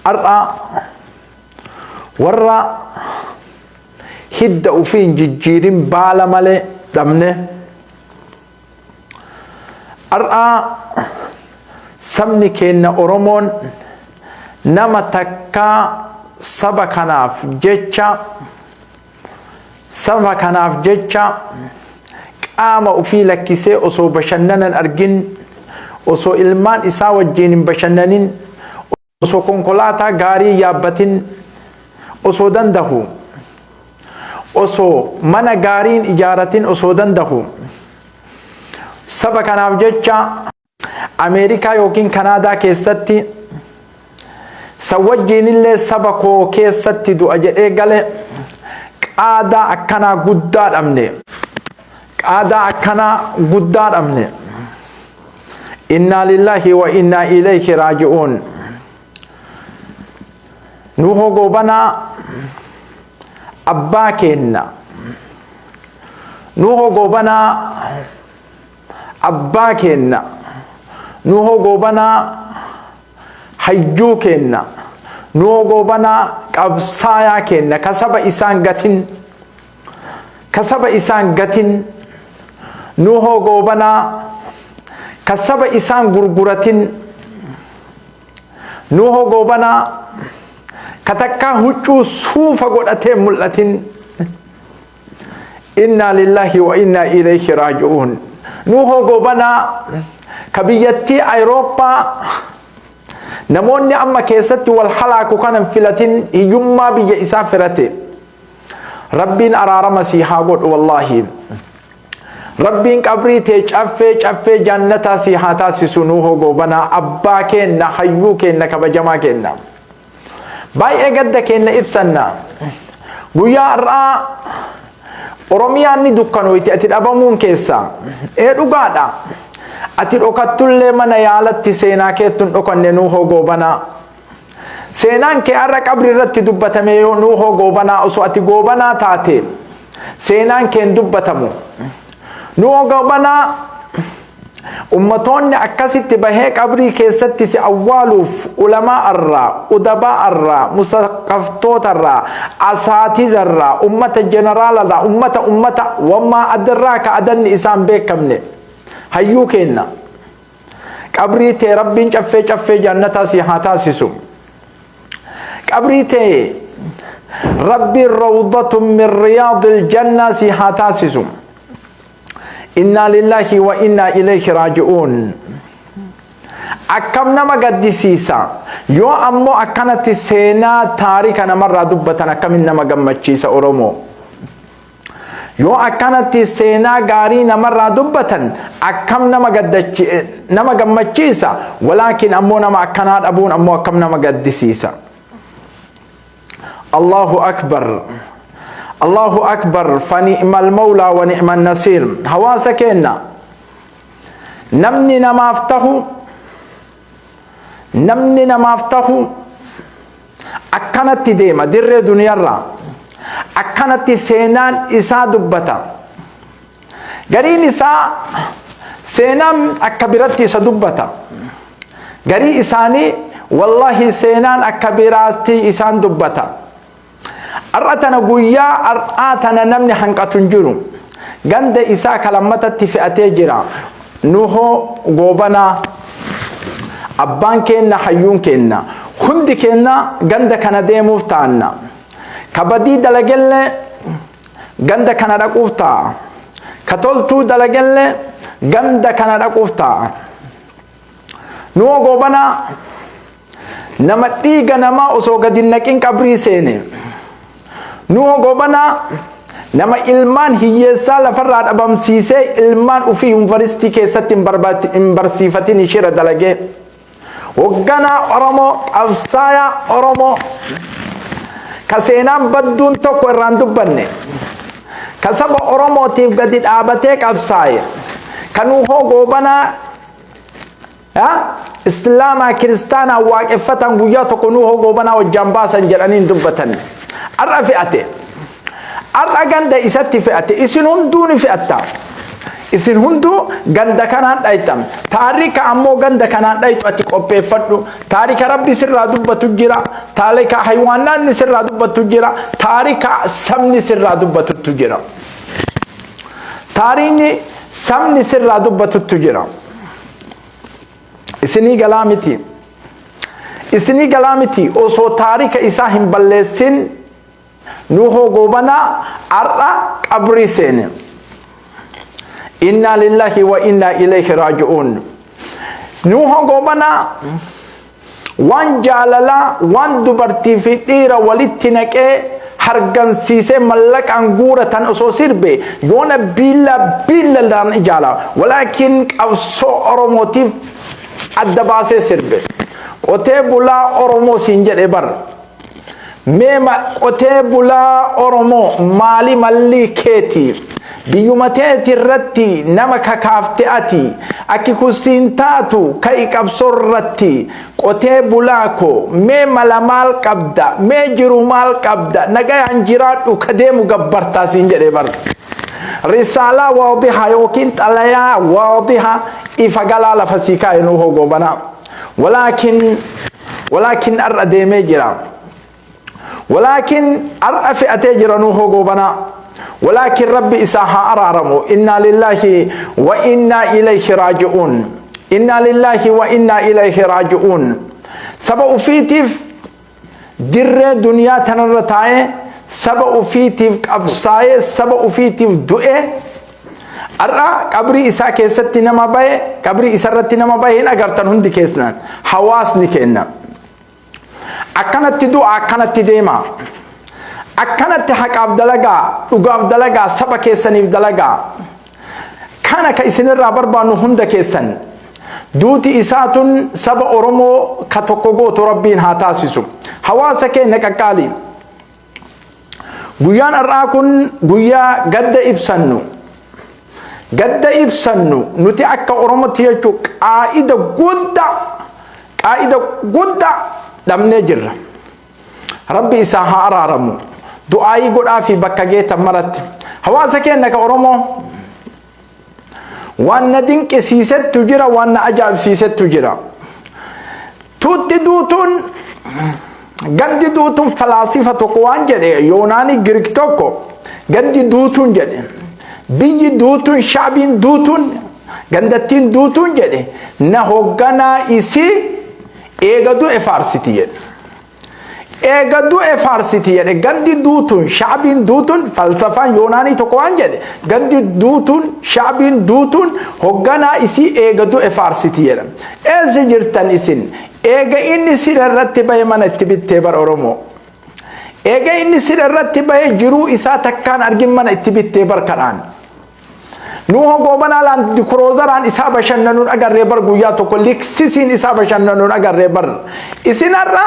أرأى ورّا هدّ أفين ججيرين بالا مالي دمنه أرأى سمني كينا أورمون نما تكا سبا كناف جيتشا سبا كناف جيتشا قام أفي لكيسي أصو بشننا أرجن أصو إلمان إسا وجين بشننين أصو كونكولاتا غاري يابتين أصو دندهو أصو من غارين إجارتين أصو دندهو سبا كناف جيتشا أمريكا يوكين كندا كيستي سوجين اللي سبكو كيستي دو أجل إيقالي قادا أكنا قدار أمني قادا أكنا قدار أمني إنا لله وإنا إليه راجعون نوحو قوبنا أبا كينا نوحو قوبنا أبا كينا نوحو قوبنا حيجو كينا نوحو قوبنا قبصايا كينا كسب إسان قتن كسب إسان قتن نوحو قوبنا كسب إسان غرغرتن نوحو قوبنا كتكا هجو سوفا قدتين ملتن إنا لله وإنا إليه راجعون نوحو قوبنا كبيتي أوروبا نموني أما كيستي والحلاكو كان فلتين هجوما بيجي إسافرتي ربين أرار مسيحا قد والله ربين قبري تشافي جنتا سيحاتا سسنوه قوبنا أبا كينا حيو كينا كبجما كينا باي اقد كينا إبسنا قويا رأى أرومياني دكانويتي أتد أبامون كيسا إيه قادا أتد أكتل من يالت سينا كيتن أكن نوه قوبنا سينان كي أرى قبري رت دبتميو نوه قوبنا أسو أتي قوبنا تاتي سينان كين دبتمو نوه قوبنا أمتون أكاسيت بهي قبري كيست سي أولوف علماء الرا أدباء الرا مسقفتوت الرا أساتذ الرا أمة الجنرال الرا أمة وما أدراك أدن إسان بيكمني هيو كينا قبري تي ربين شفي جنتا سيحاتا سيسو قبري تي ربي روضة من رياض الجنة سيحاتا سيسو إنا لله وإنا إليه راجعون أكم نما قدسيسا يو أمو أكنت سينا تاريخ نمر دبتنا كم نما قمتشيسا أرومو يو أكنت سينا غاري نمر دبتن أكم نما قمتشيسا ولكن أمو نما أكنات أبون أمو أكم نما قدسيسا الله أكبر الله أكبر فنعم المولى ونعم النصير حواسك إنا نمني نما أفتحه أكنت ديما در دنيا را أكنت سينان إسا دبتا غري نساء سينان أكبرت إسا دبتا غري إساني والله سينان أكبرت إسان دبتا أرأتنا قويا أرأتنا نمني حنقة جنو غند إساء كلمة تفئتي جرا نوحو قوبنا أبان كينا حيون كينا خند كينا غند كان ديمو فتانا كبدي دلقل غند كان رقوفتا كتولتو دلقل غند كان رقوفتا نوحو قوبنا نمتيغ نما أسوغ دينكين كبري سيني نوح قوبنا نما إلمان هي سالة فراد أبام سيسي إلمان وفي ينفرستي كيست إمبرسيفتي نشير دلقه وقنا أرمو أفسايا أرمو كسينام بدون توقع راندو بني كسب أرمو تيب قدد آبتك أفسايا كنوح قوبنا إسلاما كريستانا واقفتان قياتو كنوح قوبنا وجنباسا جرانين دبتن أرى فئته أرى غند إسات فئته إسنون دون فئته isin hundu ganda kanaan dhaytam taarika ammoo ganda kanaan dhaytu ati qopheeffadhu taarika rabbi sirraa dubbatu jira taarika haywaanaan sirraa dubbatu jira taarika sabni sirraa dubbatu jira taariini sabni sirraa dubbatu jira isini galamiti osoo taarika isaa hin balleessin nuho gobana arra qabri seene inna lillahi wa inna ilayhi raji'un nuho gobana wan jaalala wan dubartii fi dhiira walitti naqee hargansiisee mallaqaan guuratan osoo sirbe yoona billa daan ijaala walakin qabsoo oromootiif adda baasee sirbe qotee bulaa oromoo siin jedhe bar meema qotee bulaa oromoo maali malli keeti biyyuma teeti irratti nama kakaafte ati akki kusiin taatu kai qabsoo irratti qotee bulaa ko mee mala maal qabda mee jiru maal qabda nagayaan jiraadhu kadeemu gabbartaa siin jedhe bar risala waadiha yookiin xalayaa waadiha ifa galaa lafa siikaa inuu hogobana walakin arra deemee jira ولكن أرأف أتجر نوه قوبنا ولكن ربي إساها أرارمو إنا لله وإنا إليه راجعون إنا لله وإنا إليه راجعون سبأ فيتف در دنيا تنرتاي سبأ فيتف قبصاي سبأ فيتف دؤه أرى قبري إسا كيستي نما باي قبري إسا رتي نما باي هنا أغرطن هندي كيسنا حواس نكينا akkanatti du'a akkanatti deema akkanatti haqaaf dalagaa dhugaaf dalagaa saba keessaniif dalagaa kana ka isinirraa barbaannu hunda keessan duuti isaatun saba oromoo ka tokko gootu rabbiin haa taasisu hawaasa keenya qaqqaali guyyaan har'aa kun guyyaa gadda ibsannu nuti akka oromootti jechuu qaa'ida guddaa damne jirra rabbi isa haa araaramu du'aayi godhaa fi bakka geetan maratti hawaasa keenya ka oromoo waan na dinqisiisettu jira waan na ajaa'ibsiisettu jira tuutti duutuun gandi duutuun falaasifa tokko waan jedhe yoonaani girik tokko gandi duutuun jedhe biyyi duutuun shaabiin duutuun gandattiin duutuun jedhe na hogganaa isii eegadu efaarsiti jedhe eegadu efaarsiti jedhe gandi duutuun shaabiin duutuun falsafaan yoonaanii tokko waan jedhe gandi duutuun shaabiin duutuun hogganaa isii eegadu efaarsiti jedhe eessa jirtan isin eega inni sira irratti bahe mana itti bittee bar oromoo eega inni sira irratti bahe jiruu isaa takkaan argin mana itti bittee bar kadhaan nuho gobana lan dikrozaran isa bashannanun agarre bar guyyaa tokko liksisin isa bashannanun agarre bar isinarra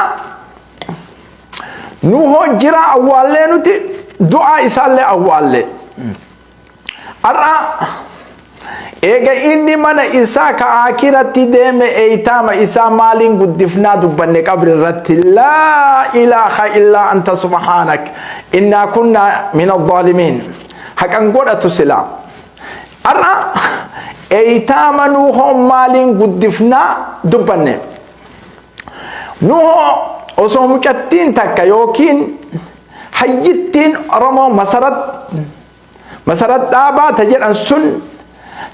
nuho jira awwalle nuti du'a isalle awwalle arra ega inni mana isa ka akirati deme eitama isa malin guddifna dubbanne qabri ratti la ilaha illa anta subhanak inna kunna min adh-dhalimin hakan godatu sila arra eitama nuho malin guddifna dubbanne nuho osoo mucattiin takka yookiin hayyittiin oromoo masarat dhaabaa ta jedhan sun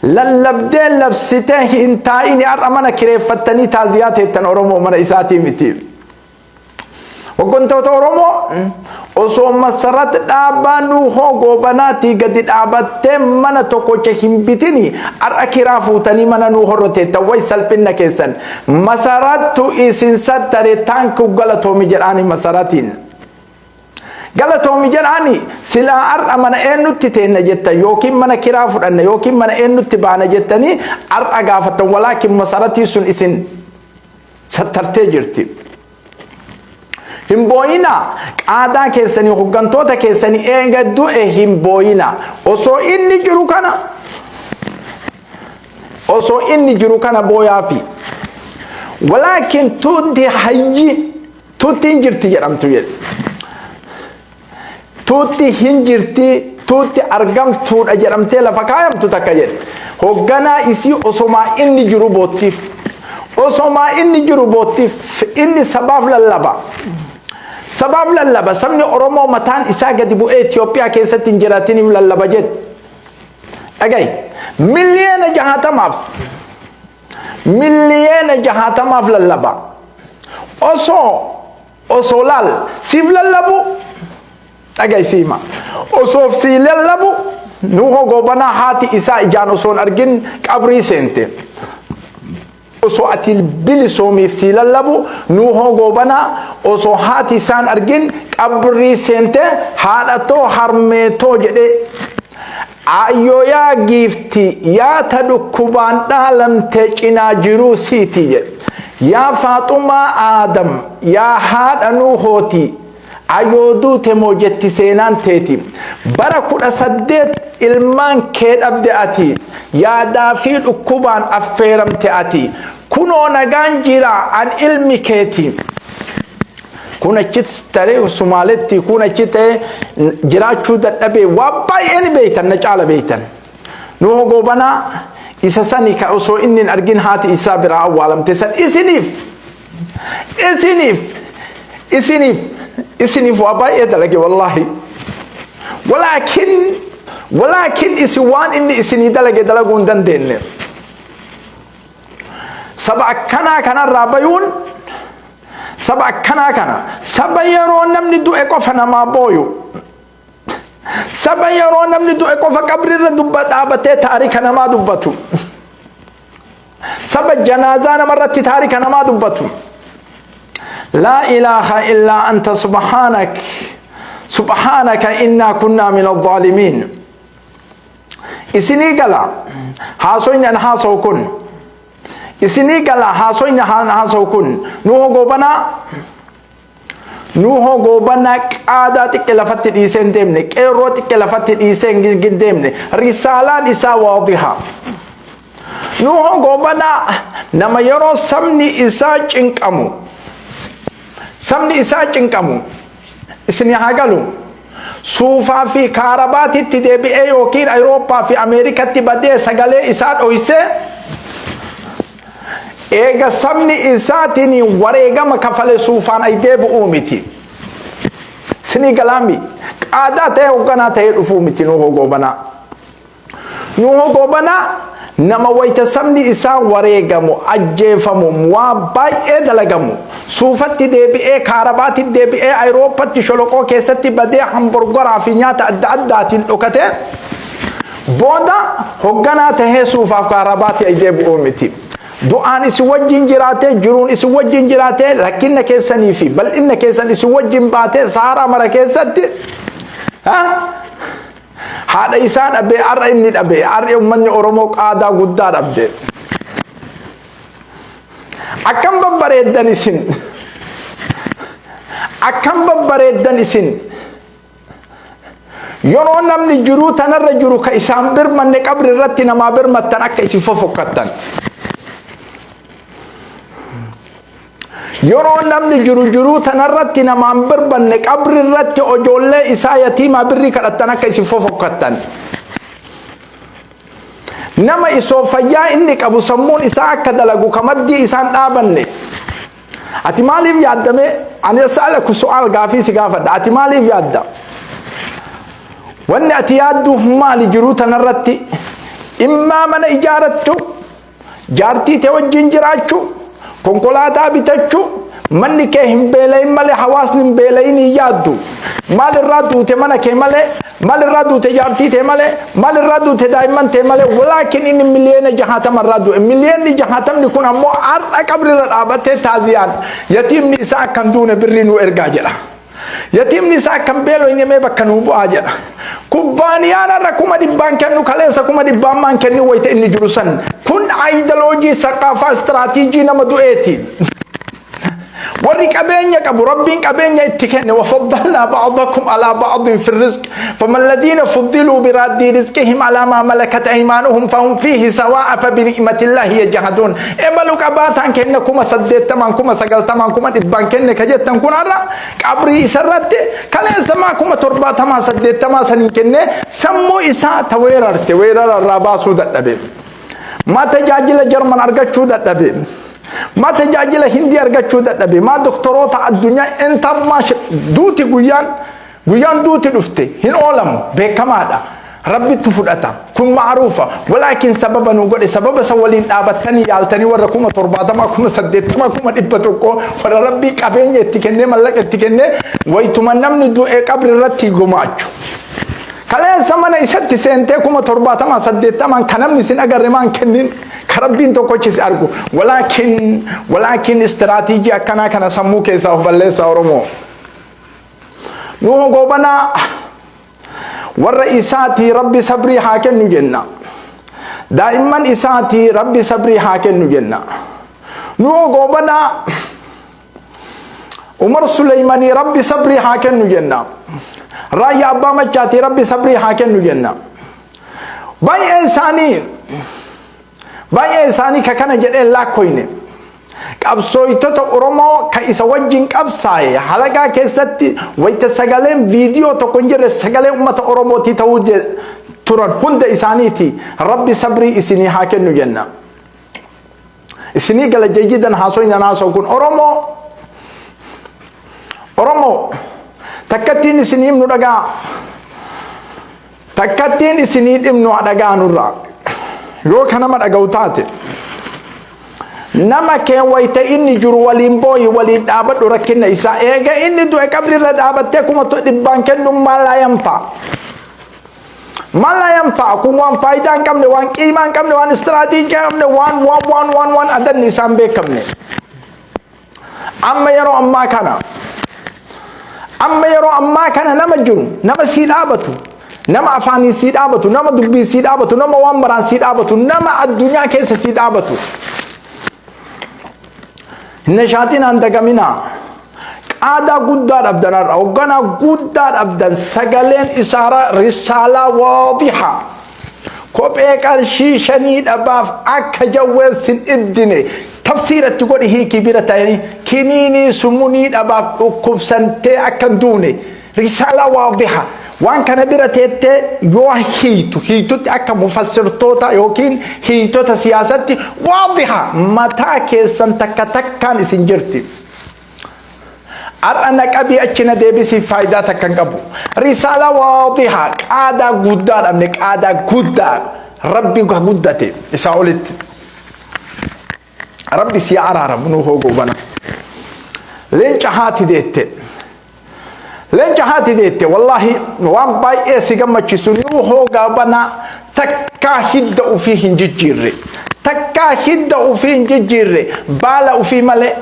lallabdee labsitee hin taa'ini har'a mana kireeffattanii taaziyaa teettan oromoo mana isaatii miti hoggantoota oromoo osoo masarat dhaabaa nuhoo gobanaatii gadi dhaabattee mana tokkocha hin bitini har'a kiraa fuutanii mana nuuhorra teettan way salphinna keessan masarattu isin sattare taanku galatoomi jedhaani masaratiin galatoomi jedhaani silaa har'a mana eenyutti teenna jettan yookiin mana kiraa fudhanna yookiin mana eenyutti baana jettanii har'a gaafatan walaakin masaratii sun isin sattartee jirti himboyina qaadaa keessanii hoggantoota keessanii eega du'e himboyina osoo inni jiru kana booyaafi walaakin tuuti hayyi tuuti hin jirti jedhamtu jedhe tuuti hin jirti tuutti argamtuudha jedhamtee lafa kaayamtu takka jedhe hoogganaa isii osomaa inni jiru boottiif osomaa inni jiru boottiif inni sabaaf lallaba sabni Oromoo mataan isaa gadi bu'ee Itoophiyaa keessatti hin jiraatiniif lallaba jedhe dhagahi miliyoona 60 lallaba osoo laal siif lallabu dhagahi siima osoof sii lallabu Nuho gobanaa haati isaa ijaan osoon argin qabrii seente osoo ati bilisoomiif sii lallabu Nuho gobanaa osoo haati isaan argin qabrii seente haadhatoo harmeetoo jedhe ayyo yaa giifti yaa ta dhukkubaan dhaalamte cinaa jiruu siiti jedhe yaa Faaxumaa Aadam yaa haadha Nuhooti ayooduu temoo jetti seenaan teeti bara 18 ilmaan kee dhabde ati yaadaa fi dhukkubaan affeeramte ati kunoo nagaan jira an ilmi keeti kuna chitare Somaaletti kuna chite jiraachuu dadhabe waa baay'een beeytan na caala beeytan Nuho gobanaa isa sani ka osoo inni argin haati isaa biraa awwaalamte san isiniif waa baay'ee dalage wallahi ولكن إسوان إني إسني دلقي دلقون دندين سبع كنا رابيون سبع كنا سبع يرون نمني دو إكو فنما بويو سبع يرون نمني دو إكو فقبر ردبت آبتي تاريخنا ما دبتو سبع جنازان مرت تاريخنا ما دبتو لا إله إلا أنت سبحانك إنا كنا من الظالمين isini gala hasoyna haso kun isini gala hasoyna haso kun Nuho gobana qaada tikelafatti disen demne qeerroo tikelafatti disen gindemne risalaan isa waadiha Nuho gobana nama yeroo samni isa cinqamu isini hagalu suufaa fi kaarabaatitti deebi'ee yookiin Awurooppaa fi Ameerikatti badee sagalee isaa dhoyse eega sabni isaatiin wareegama kafale suufaan ay deebi'uu miti sini galaami qaadaa ta'e hoogganaa ta'ee dhufuu miti Nuho gobanaa nama wayta sabni isaa wareegamu ajjeefamu waa baay'ee dalagamu suufatti deebi'ee kaarabaatti deebi'ee Awurooppatti sholoqoo keessatti badee hamburgeraa fi nyaata adda addaatiin dhokate booda hoogganaa ta'ee suufaaf kaarabaatti ay deebi'uu miti du'aan isi wajjin jiraate jiruun isi wajjin jiraate rakkinna keessanii fi bal'inna keessan isi wajjin baate sahara mara keessatti haadha isaa dhabee arra inni dhabee arra ummanni Oromoo qaadaa guddaa dhabde akkam babbareeddan isin yeroo namni jiruu tanarra jiru ka isaan birmanne qabri irratti namaa birmattan akka isin fofokkattan yeroo namni jiru tanarratti namaan birmanne qabri irratti ojoollee isaa yatiimaa birrii kadhattan akka isin fofokkattan nama isoo fayyaa inni qabu sammuun isaa akka dalagu kamaddii isaan dhaabanne ati maaliif yaaddame ani as'alaku su'aal gaafii si gaafadha ati maaliif yaadda wanni ati yaadduuf maali jiruu tanarratti immaa mana ijaarattu jaartii tee wajjin jiraachuu konkolaataa bitachuu manni kee hin beelayin malee hawaasni hin beelayin hin yaaddu maalirraa duute mana kee malee maalirraa duute jaartii tee malee maalirraa duute daa'imman tee malee walaakin inni miliyoona 60 du'e miliyoonni 60 kun ammoo har'a qabrirra dhaabatee taaziyaan yatiimni isaa akkan duune birrii nu ergaa jedha yatiimni isaa akkan beeloo hin himee bakka nuu bu'aa jedha kubbaaniyaan har'a 100 kennu kaleessa 100 maan kennu wayita inni jiru san kun ayidiloojii saqaafaa istiraatiijii nama du'eeti ورّي كبينيا كبو ربين كبينيا اتكن وفضلنا بعضكم على بعض في الرزق فما الذين فضلوا براد رزقهم على ما ملكت أيمانهم فهم فيه سواء فبنعمة الله يجحدون إبلو كباتان كأنكم سديت تمانكم سقل تمانكم إبان كأنك جت تنكون على كبري سرت كلا سماكم تربة تما سديت تما سنين كأنه سمو إساء تويرر الراباسو دتبي ما تجاجل جرمن أرجع شو دتبي ما تجاجل هندي أرجع شو دتبي ما دكتورات الدنيا أنت ما دوتي قيان دوتي دفتي هن أولم بكمادا ربي تفرقتا كن معروفة ولكن سببا نقول سبب سوالين أبتني يالتني وركم ترباتا ما كم سديت ما كم إبتوكو فربي كابين يتكني ملك يتكني ويتمنى من دو قبر رتي قماچو كلا زمانا إسات سنتي كم ترباتا ما سديت ما كنم نسين أجر ما كنين خربين تو كوتشيس أرجو ولكن استراتيجية كنا سمو كيسا وبلّه سورمو نوح قوبنا والرئيساتي ربي صبري حاكن نجنا دائما إساتي ربي صبري حاكن نجنا نوح قوبنا عمر سليماني ربي صبري حاكن نجنا رأي أبا مجاتي ربي صبري حاكن نجنا باي إنساني ككنا جد الله كوينه qabsooytota oromoo ka isa wajjin qabsaaye halagaa keessatti wayta sagaleen viidiyoo tokko jirre sagalee ummata oromooti ta'uu turan hunda isaaniiti rabbi sabrii isinii haa kennu jenna isinii gala jayyidan haasoyna naasoo kun oromoo takkattiin isinii himnu dhagaa takkattiin isinii dhimnu dhagaa nurraa yoo kanama dhaga'u taate nama ke wayta inni juru walin boy walin dhaabadhu rakkina isa eega inni du'e qabri irra dhaabattee kuma to dhibban kennu mala yanfa kun waan faayidaan qabne waan qiimaan qabne waan istiraatiijii qabne waan adan isaan beekamne amma yeroo ammaa kana nama jiru nama sii dhaabatu nama afaanii sii dhaabatu nama dubbii sii dhaabatu nama waan maraan sii dhaabatu nama addunyaa keessa sii dhaabatu نشاطين عند جمينا قادا قدار أبدان أوغانا قدار أبدان سجلين إشارة رسالة واضحة كوبيك الشيشانيد أباف أكجوال سن إبدني تفسير تقول هي كبيرة تاني كنيني سمونيد أباف أكوب سنتي أكندوني رسالة واضحة وان كان بيرتيت يو هيتو أكا مفسر توتا يوكين هيتو سياستي واضحة متى كيسان تكتكان سنجرتي أرأنك أبي أتشنا ديبسي فايدة تكنقبو رسالة واضحة قادة قدار أمنك قادة قدار ربي قدتي إساولت ربي سيارة منو هو قوبنا لين جهاتي ديتي لين جهاتي ديتي والله وان باي إيسي قمت سنو هو قابنا تكا هدأ فيه ججيري تكا هدأ فيه ججيري بالا وفي ملئ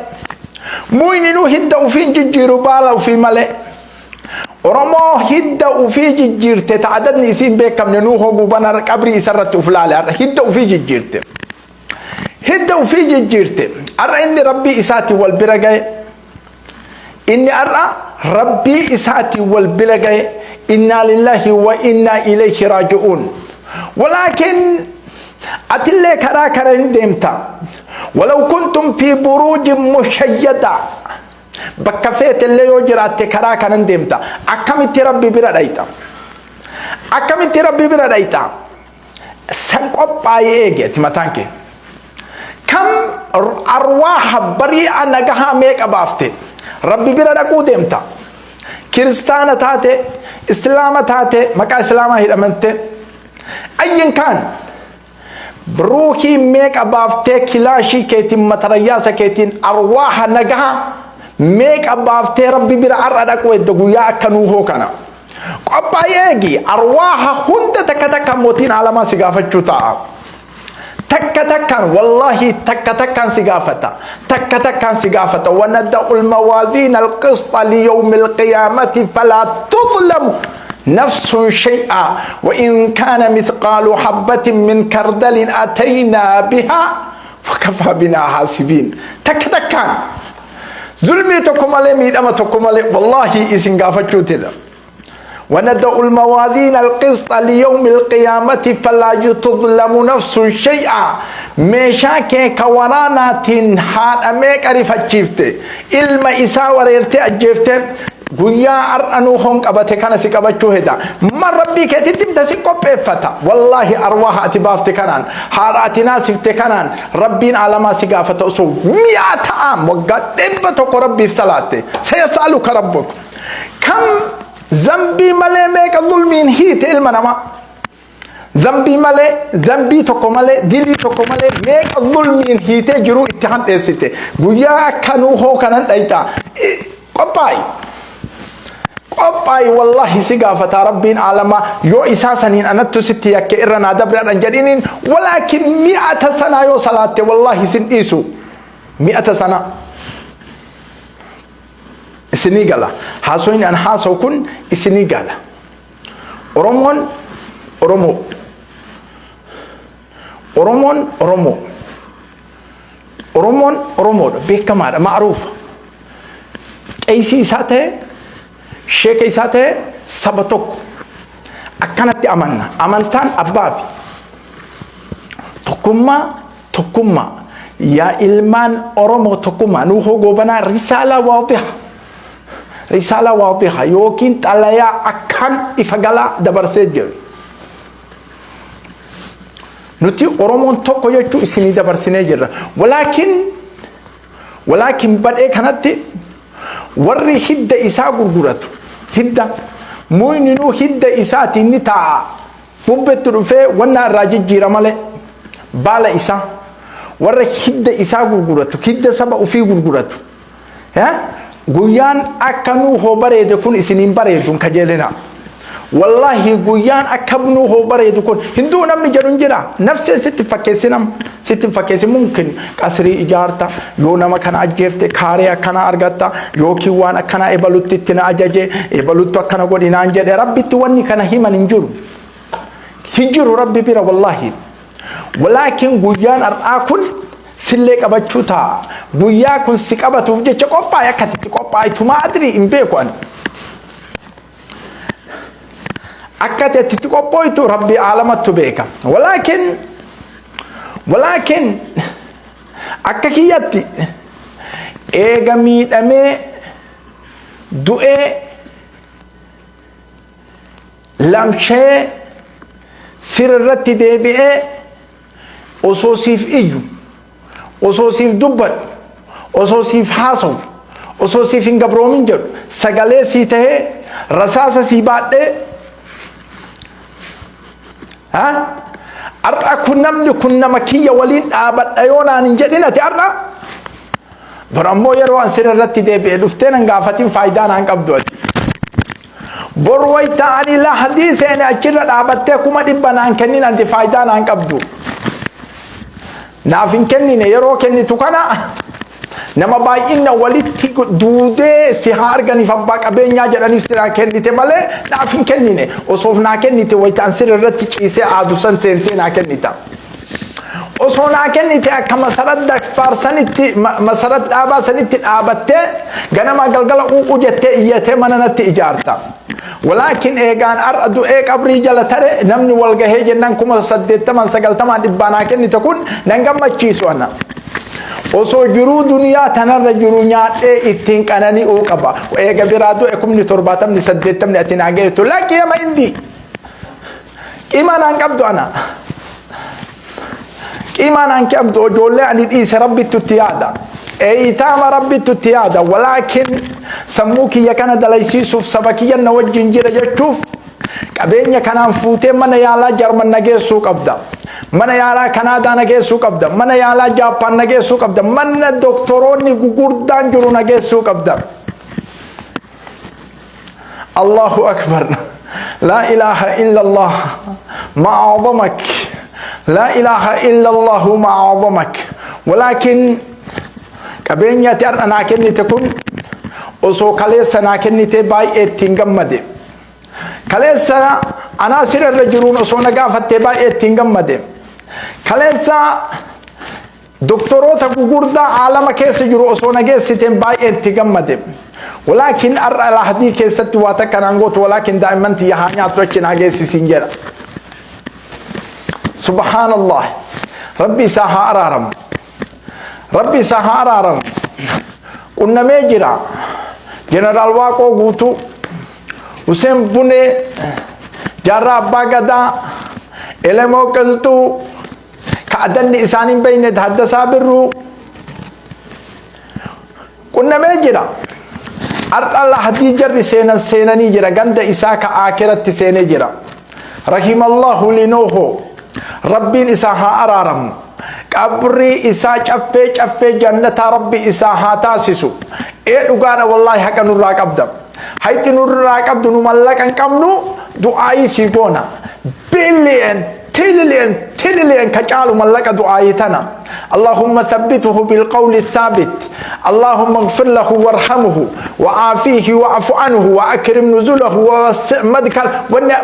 موينينو هدأ فيه ججيرو بالا وفي ملئ ورمو هدأ فيه ججيرتي تعدد نسين بيكم ننو هو قابنا قبري سرت وفلالي هدأ فيه ججيرتي هدأ فيه ججيرتي أرى إني ربي إساتي والبرقاي إني أرى ربي إساتي والبلغي إنا لله وإنا إليه راجعون ولكن أتلي كراكرا ديمتا ولو كنتم في بروج مشيدة بكفيت اللي يجرات كراكرا ديمتا أكمت ربي برادايتا أكمت ربي برادايتا سنقب باي إيجت متانكي كم أرواح بريئة نجاها ميك أبافتي ربي بيرا دقو ديمتا كريستانا تاتي اسلامة تاتي مكا اسلامة هي امنتي ايا كان بروكي ميك ابافتي كلاشي كيتين مترياسة كيتين ارواح نقها ميك ابافتي ربي بيرا عرى دقو دقو يا كانوهو كان قبا يجي ارواح هند تكتكا موتين على ما سيقافة جوتا تكتكان والله تكتكان سقافة وندع الموازين القسط ليوم القيامة فلا تظلم نفس شيئا وإن كان مثقال حبة من كردل أتينا بها وكفى بنا حاسبين تكتكان ظلمي تكم عليه ميدما تكم عليه والله إسن قافتشو تلا وندع الموازين القسط ليوم القيامة فلا تظلم نفس شيئا مشاكي كورانا تنحاد أميك أريفة جيفته إلما إسا وريرتي أجيفته قويا أرأنو خونك أبتك أنا سيكابتشو هدا ما ربي كتتم تسيكو بيفتا والله أرواح أتبافتكنان حاراتنا سفتكنان ربين على ما سيقافة أصول 100 عام وقد إبتك ربي في صلاته سيسألك ربك كم ذنبي ملي ميك الظلمين هيت المنما ذنبي ملي ذنبي تكو ملي دلي تكو ملي ميك الظلمين هيت جرو اتحاد اسيته قويا كانو هو كانان ايتا قباي والله سيقافة ربين عالما يو إساسانين أنا تستي يكي إرنا دبر أنجرين ولكن 100 سنة يو صلاة والله سن إيسو 100 سنة سنيغالا حاسوين أن حاسو كن سنيغالا أرومون أرومو أرومون أرومو أرومون أرومو بكمار معروف أيسي ساته شيء كيساته سبتوك أكنت أمانة أمانتان أبابي تكما يا إلمان أرومو تكما نوحو غوبنا رسالة واضحة يوكين تلايا أكان إفقالا دبر سيدير نتي أرومون توكو يجو إسيني دبر سينيجر ولكن بدأ كانت warri hidda isaa gurguratu hidda mu'minuu hidda isaati inni taa bubbettu dhufee wanna irraa jijjiira malee baala isaa warra hidda isaa gurguratu hidda saba ufii gurguratu guyyaan akkanuu hoo bareede kun isiniin bareedun kajeelina wallahi guyyaan akkanuu hoo bareedu kun hinduu namni jedhun jira nafsee sitti fakkeessi mumkin qasrii ijaarta yoo nama kana ajjeefte kaaree akkana argatta yookiin waan akkana ebalutti itti na ajaje ebaluttu akkana godhinaan jedhe rabbitti wanni kana himan hinjiru rabbi bira wallahi walakin guyyaan ar'aa kun sillee qabachuu ta'a guyyaa kun si qabatuuf jecha qophaa'e akkatti qophaa'e ma adri hin beeku ani akkatti qophooytu rabbi aalamattu beeka walakin akka kiyyatti eega miidhamee du'ee lamshee sirrirratti deebi'ee osoo siif iyyu osoo siif dubbadhu osoo siif haasawu osoo siif hin gabroomin jedhu sagalee sii tahee rasaasa sii baadhee ar'a kun namni kun nama kiyya waliin dhaabadha yoonaan hin jedhin ati ar'a barammoo yeroo an sirrirratti deebi'ee dhuftee nan gaafatin faayidaa naan qabdu ati boru wayta ani la hadiiseeni achirra dhaabattee 100 naan kennin anti faayidaa naan qabdu naaf hin kennine yeroo kennitu kana nama baay'ina walitti duudee si haa arganiif abbaa qabeenyaa jedhaniif si kennite malee naaf hin kennine osoof naa kennite wayta an sirrirratti ciisee aadu san seentee naa kennita osoo naa kennite akka masaradda faarsanitti masarad dhaabaa sanitti dhaabattee ganama galgala u'u jettee iyyatee mana natti ijaarta walakin eegaan ar'a du'ee qabrii jala tare namni walgahee jennaan 80 90 dhibbaanaa kennite kun nan gammachiisu ana osoo jiruu duniyaa tanarra jiru nyaadhee ittiin qanani'uu qaba eega biraa du'e 70 ati naa geetu lakkiyama indi qimaa naan qabdu ana qimaa naan qabdu ijoollee ani dhiise rabbitti itti yaada eeyitaama rabbitti itti yaada walakin sammuu kiyya kana dalaysiisuuf saba kiyya na wajjin jira jechuuf qabeenya kanaan fuutee mana yaalaa jarman nageessuu qabda mana yaalaa kanaadaa nageessuu qabda mana yaalaa jaappaan nageessuu qabda mana doktoroonni gugurdaan jiru nageessuu qabda Allahu akbar la ilaha illa Allah ma a'zamak la ilaha illa Allah ma a'zamak walakin qabeenya tar'a naa kennite kun osoo kaleessa naa kennite baay'ee ittiin gammade kaleessa anaa sirarra jiruun osoo na gaafatte baay'ee ittiin gammade kaleessa دكتوروتا غوردا عالم كيس جرو اسونا جيستين باي انتجمد ولكن ارى الهدي كيست واتكن انغوت ولكن دائما تيهانيا توچنا جيس سينجرا سبحان الله ربي ساها ارارم ربي ساها ارارم قلنا ميجرا جنرال واقو غوتو حسين بني جرا باغدا المو قلتو كأدن إسانين بين تحدثا برو كنا ميجرا أرد الله حدي جر سينا نيجرا غند إساك آكرت سينا جرا رحم الله لنوه ربي إساها أرارم قبري إسا چفه جنة ربي إساها تاسسو إيه أغانا والله حقا نراك أبدا حيث نراك أبدا نمالك أنكمنو دعائي سيقونا بلين تللين كجالو ملك دعايتنا اللهم ثبته بالقول الثابت اللهم اغفر له وارحمه وعافيه واعف عنه واكرم نزله ووسع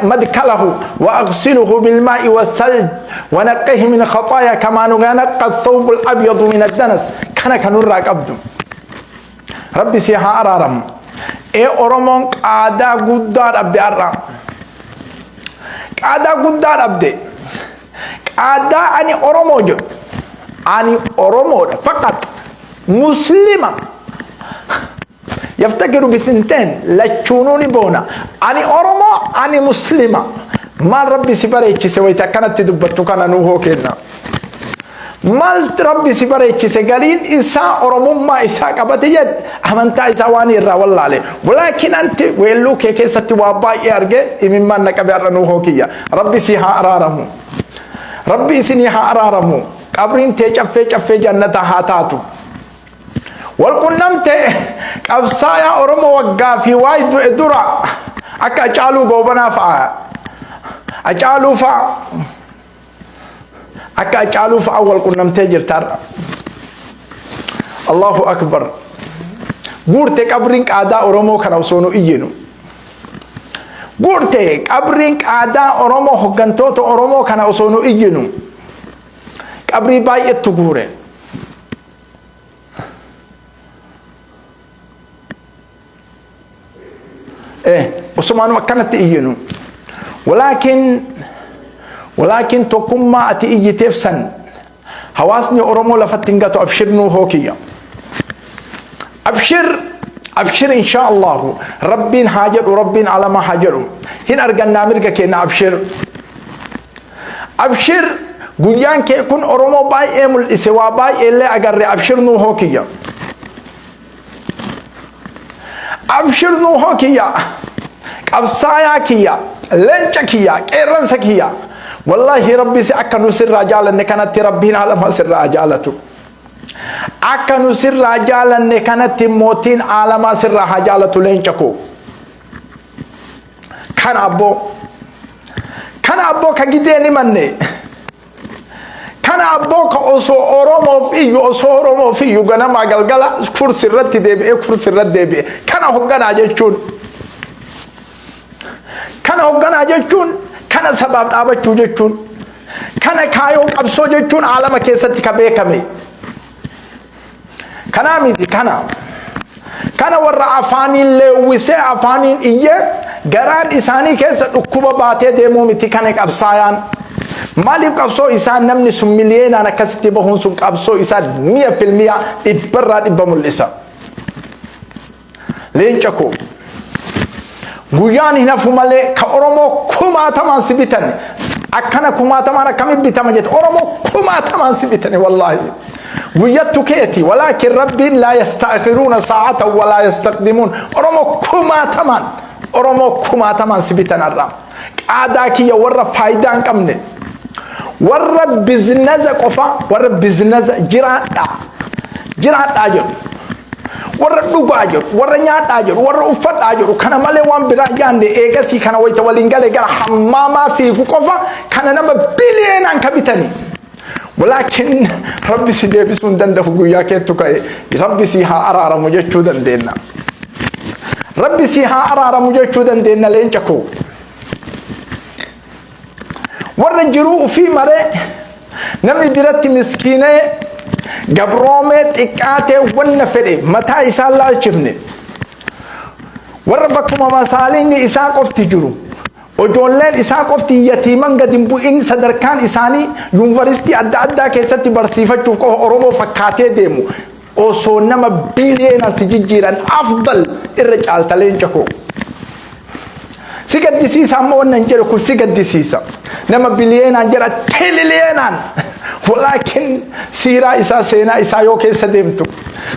مدخله واغسله بالماء والثلج ونقه من خطايا كما ننقى الثوب الابيض من الدنس كان نراك عبد ربي سيها ارارم اي اورمون قادا غدار عبد ارام قادا غدار عبد ada ani oromo jo ani oromo فقط مسلما يفتكر بثنتين لا تشونوني بونا ani oromo ani مسلما ما ربي سبريتش سويتا كانت تدبتو كان نوهو كنا ما ربي سبريتش سقالين إسا oromo ما إسا كبتجد أمانتا إسا واني الرا والله عليه ولكن أنت ويلو كي ستوابا يارجي إمما نكبر نوهو كيا ربي سيها أرارمو ربي سنيها أرارمو قبرين تيجفة جنة هاتاتو والقنمت قبصايا أرمو وقا في وايد درع أكا أجعلوا قوبنا فا أجعلوا فا أكا أجعلوا فا والقنمت جرتار الله أكبر قورتك قبرين قادا أرمو كنوصونو إينو قرتك أبرينك أدا أرومو هجنتوت أرومو كان أصونو إجنو أبري باي التجورة عثمان وكانت إجنو ولكن تقوم ما أتيجي تفسن حواسني أرومو لفتنجاتو أبشرنو هوكيا أبشر إن شاء الله ربين حاجر وربين على ما حاجرهم هنا أرجعنا أمريكا كنا أبشر قيان كيكون أرومو باي إمل إسوا باي إلا أجر أبشر نو هوكيا أبشر نو هوكيا أبصايا كيا لنشا كيا كيرنسا كيا والله ربي سأكنو سر رجالا نكانت ربين على ما سر رجالته أكنو سر رجالا نكانت موتين على ما سر رجالته لنشكو كان أبو كجديني مني كان أبو كأسو أرومو فيو غنا ما قلقلا فرس الرد دبي كان هوغانا جتون كان سبب أبتشو جتون كان كايو أبسو جتون عالم كيست كبيكمي كان ورا أفاني لويسة أفاني إيه غران إساني كيس أكوبا باتي ديمو متي كانك أبسايان مالك أبسو إسان نمني سمليين أنا كستي بهون سوك أبسو إسان 100% إتبرا إبامو الإسا لين شكو غيان هنا فمالي كأورمو كما تمان سبتني أكنا كما تمان كمي بتمجد أورمو كما تمان سبتني والله ويتو كيتي ولكن ربي لا يستأخرون ساعة ولا يستقدمون أرومو كما تمان سبتنا الرام قاداكي ورى فايدان كمني ورى بزنزة قفا ورى بزنزة جرات أجر ورى دوغ أجر ورى نيات أجر ورى أفت أجر وكان مالي وان براجان دي إيغسي كان ويتا ولنغالي قال حماما في قفا كان نما بليين أنك بتاني ولكن ربي سيدي بسم دنده قويا كيتوكا ربي سيها أرارا مجتشو دندينا ربي سيها أرارا مجتشو دندينا لينجكو ورجروا في مرة نمي برات مسكينة gabroomee xiqqaatee wanna fedhe mataa isaa laalchifne warra bakkuma masaalinni isaa qofti jiru ojoolleen isaa qofti yatiiman gad hin bu'in sadarkaan isaanii yuunivarsiitii adda addaa keessatti barsiifachuuf qofa Oromoo fakkaatee deemu osoo nama biiliyeenaan si jijjiiran afdal irra caalta leenca koo si gaddisiisa amma wannan jedhu kun si gaddisiisa nama biiliyeenaan jedha tililiyeenaan walakin siiraa isaa seenaa isaa yoo keessa deemtu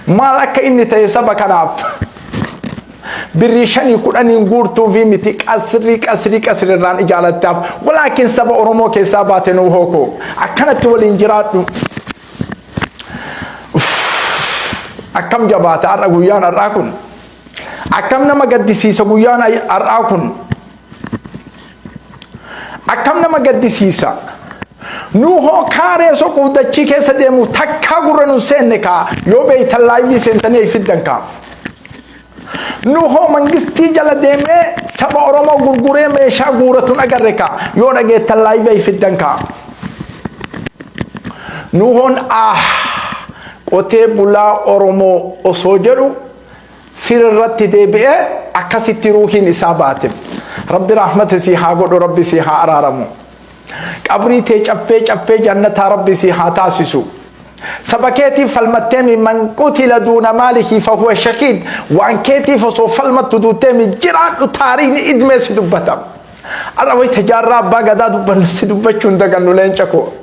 maal akka inni ta'e saba kanaaf birrii 5-10 guurtuu fi miti qasrirraan ijaalattaaf walakin saba Oromoo keessaa baate nuu hooko akkanatti waliin jiraadhu akkam jabaata har'a guyyaan har'aa kun akkam nama gaddisiisa guyyaan har'aa kun akkam nama gaddisiisa nu ho kaaree soquuf dachii keessa deemu takkaa gurra nu seenne kaa yoo beeytan laayivii seentanii fiddan kaa nu ho mangistii jala deemee saba Oromoo gurguree meeshaa guuratuun agarre kaa yoo dhageettan laayivii fiddan kaa nu hoon qotee bulaa Oromoo osoo jedhu sirratti deebi'ee akkasitti ruuhiin isaa baate rabbi rahmata si haa godhu rabbi si haa araaramu qabrii tee caffee jannataa rabbi si haa taasisu saba keetiif falmattee man qutila duuna maalihi fahuwa shahiid waan keetiif osoo falmattu duutee jiraadhu taariikni idmeessi dubbata arra way tajaarraa abbaa gadaa dubbannu si dubbachuun dagannu leenca koo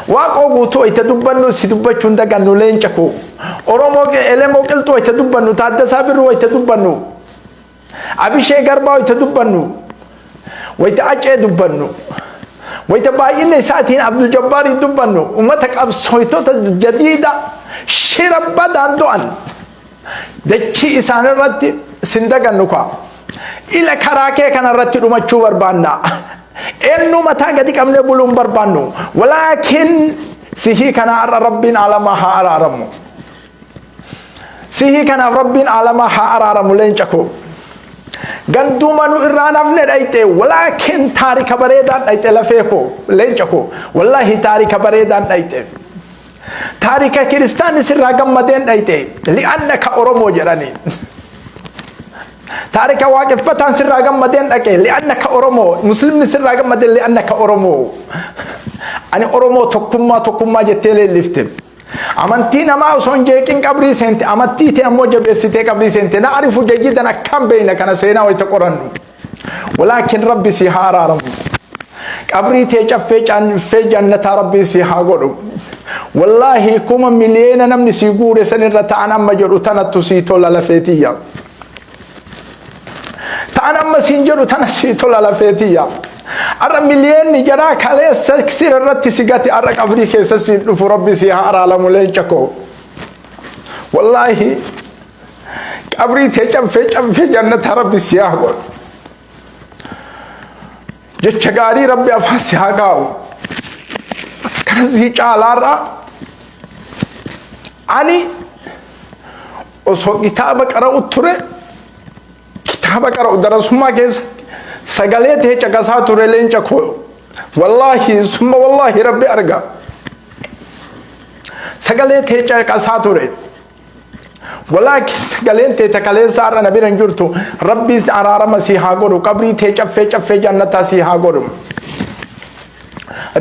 waaqoo guutuu itti dubbannu si dubbachuun dagannu leenca koo Oromoo elemoo qilxuu itti dubbannu Taaddasaa Birruu itti dubbannu Abishee Garbaa itti dubbannu wayita Acee dubbannu wayita baay'inni isaatiin Abdul Jabbaar dubbannu ummata qabsooytoota jadiida shirabba daando'an dachii isaan irratti sin dagannu kaa ila karaa kee kanarratti dhumachuu barbaanna ennu mataa gadi qabne buluun barbaannu walakin sihii kana arra rabbiin alamaa haa araaramu sihii kanaaf rabbiin alamaa haa araaramu leenca koo ganduma nu irraan hafne dhayxe walakin taarika bareedaan dhayxe lafee koo leenca koo wallahi taarika bareedaan dhayxe taarika kiristaanni sirraa gammadeen dhayxe li'annaka Oromoo jedhanii taarika waaqeffataan sirraa gammadeen dhaqe li'annaka Oromoo muslimni sirraa gammadeen li'annaka Oromoo ani Oromoo tokkummaa jettee leellifte amantii namaa osoo hin jeeqin qabrii seente amantii tee ammoo jabeessitee qabrii seente na arifu jayyidan akkam beeyna kana seenaa wayita qorannu walakin rabbi si haa araaramu qabrii tee caffee jannataa rabbi si haa godhu wallahi kuma miliyeena namni si guure sanirra ta'an amma jedhu tanattu si tola lafeetiyya ta'an amma siin jedhu tana si tola lafeetiyya arra miliyeenni jaraa kaleessa sirratti sigati arra qabrii keessa si dhufu rabbi si haa araaramu leenca koo wallahi qabrii tee caffee jannata rabbi si haa godhu jecha gaarii rabbi afaan si haa kaa'u kana si caalaarra ani osoo kitaaba qara'u ture kitaaba qara'u darasummaa keessatti sagalee tee caqasaa ture leenca koo wallahi summa wallahi rabbi arga sagalee tee caqasaa ture walakin sagaleen tee takaleessa arra nabira hin jirtu rabbi araarama si haa godhu qabrii tee caffee jannataa si haa godhu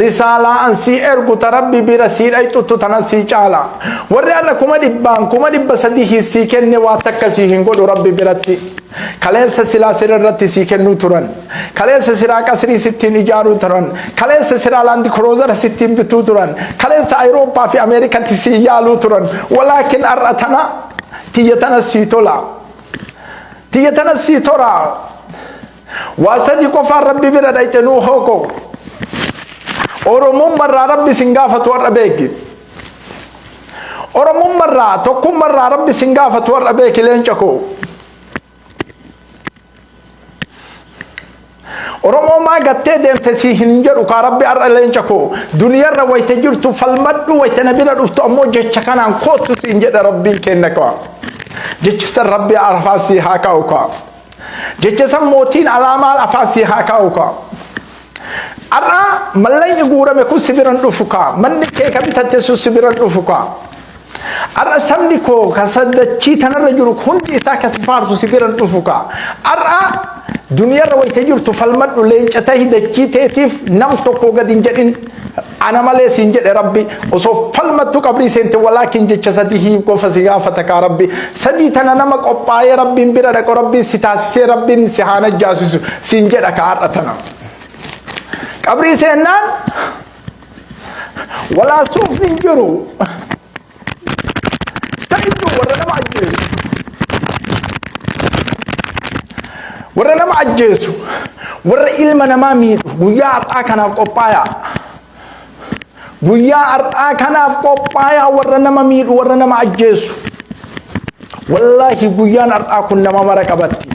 risaalaa an si ergu ta rabbi bira si dhayxuttu tana si caala warri arra kuma dhibba sadii si kenne waa takka si hin godhu rabbi biratti kaleessa silaa sirratti si kennu turan kaleessa siraa qasrii sittiin ijaaruu turan kaleessa siraa laandi kruuzara sittiin bituu turan kaleessa Awurooppaa fi Ameerikatti si yaaluu turan walakin arra tana tiyya tana si tola waa sadi qofaan rabbi bira dhayxe nuu hooko Oromoon marraa rabbi sin gaafatu warra beeki Oromoon marraa tokkummarraa rabbi sin gaafatu warra beeki leenca koo Oromoo maa gattee deemte si hin jedhu kaa rabbi arra leenca koo duniyarra wayte jirtu falmadhu wayte nabira dhuftu ammoo jecha kanaan kootu si hin jedha rabbiin kenna kaa jecha san rabbi afaan si haa kaa'u kaa jecha san mootiin alaamaa afaan si haa kaa'u kaa arra mallayni guurame kun sibiran dhufu kaa manni kee ka bitatte sun sibiran dhufu kaa الرسمنيكو كسدتشي تنرجل كنت ساكت فارسو سبيرا أفكا أرأى دنيا روي تجر تفلمت ولين أتاه دتشي تيتيف نم تكو قد إنجرين أنا مالي سنجر ربي وصف فلمت قبري سنت ولكن جت سديه كوفسيافتك ربي سدي تنا نمك أباي ربي بيرك ربي ستاسي ربي سهانة جاسوس سنجر كارتنا قبري سنان ولا سوف ننجرو ورنا ما عجزوا ور إلمنا ما ميت ويا أرأكنا في قبايا ويا أرأكنا في قبايا ورنا ما ميت ورنا ما عجزوا والله ويا أرأكنا ما مركبتي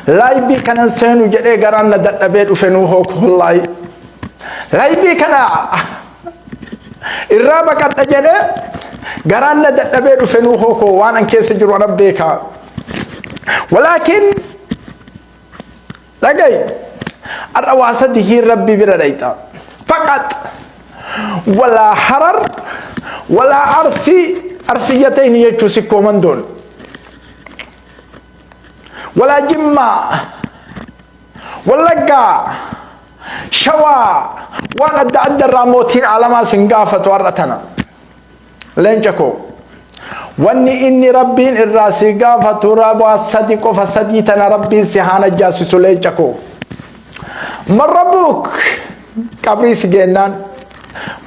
لا يبي كان سينو جري قرانا دبيت وفنوه والله لا يبي كان الرابع كتجنه قرانا دبيت وفنوه وانا كيس جرو ربك ولكن لقي الرواسد هي ربي برديتا فقط ولا حرر ولا أرسيتين يجوسكو من دون ولا جمع ولا قا شوا وانا ادى الراموتين على ما سنقافت ورتنا لين جاكو واني اني ربي الراسي قافت ورابو الصديق فصديتنا ربي سيحانا جاسوس لين جاكو من ربك كابريس جنان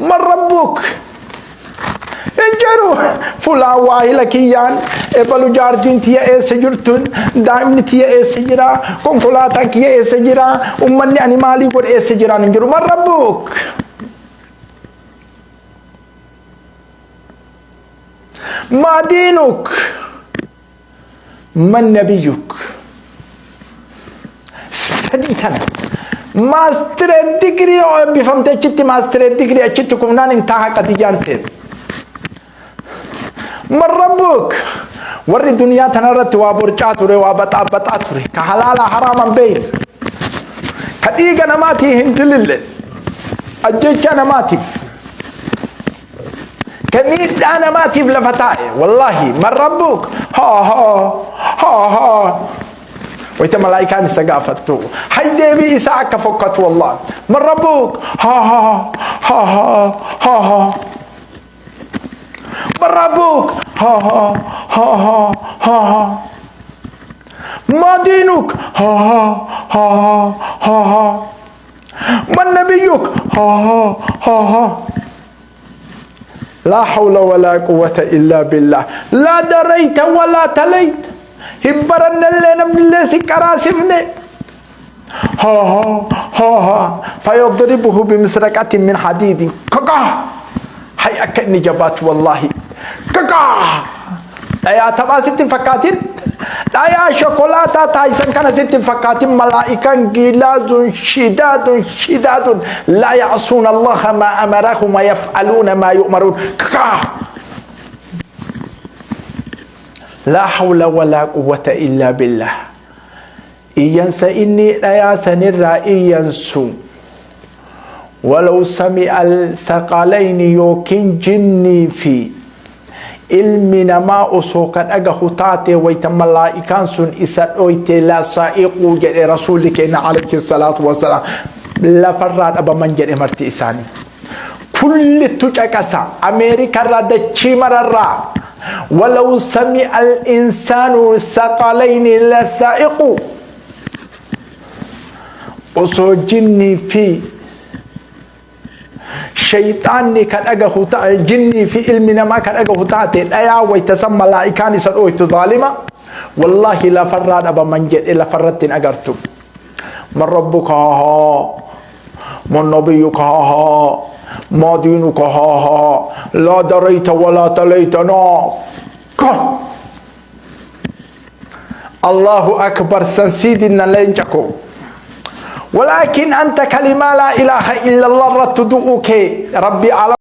من ربك انجروا فلا واهلا كيان ابلو جاردين تيا اي سجرتون دائم تيا اي سجرا كونفلاتا كيا اي سجرا امني انيمالي قد اي سجرا انجروا من ربك ما دينك من نبيك سديتنا ماستر ديجري او بفهمت اتشتي ماستر ديجري اتشتكم نان انتهى قتيجانتين من ربك وري الدنيا تنرت وابرجات وابطابطات كحلال حراما بين كديغ نماتي هندلل اجج نماتي كميد انا ماتي بلفتاي والله من ربك ها ها ها ها ويت ملائكه سقافتو حيدي بي اساك فقط والله من ربك ها ها ها ها ها ها من ربك ها ها ها ها ها ها ما دينك ها ها ها ها ها من نبيك ها ها ها ها لا حول ولا قوة إلا بالله لا دريت ولا تليت همبرن اللي نمن اللي سكراسفني ها ها ها ها فيضربه بمسرقة من حديد كقا هاي أكني جبات والله كقا يا تبا ستين فكاتين يا شوكولاته تايسن كان ستين فكاتين ملائكة غلاظ شداد لا يعصون الله ما أمرهم ويفعلون ما يؤمرون كقا لا حول ولا قوة إلا بالله إيانسا إني لا سنرى إيانسو ولو سمع الثقلين يوكين جني في علمنا ما أسوكت أجا خطاتي ويتم ملائكان سن إسان أويتي لا سائقو جري رسولك إن عليك الصلاة والسلام لا فراد أبا من جري مرتي إساني كل تجاكسا أمريكا ردتشي مررا ولو سمع الإنسان الثقلين لا سائقو أسو جني في شيطاني كان أجا خطا جني في علمنا ما كان أجا خطاتي الآية ويتسمى ملائكان سنويت ظالمة والله لا فراد أبا منجد إلا فردتين أجرتم من ربك ها من نبيك ها ما دينك ها لا دريت ولا تليتنا كن الله أكبر سنسيدنا لينجكو ولكن أنت كلمة لا إله إلا الله رتدؤك ربي على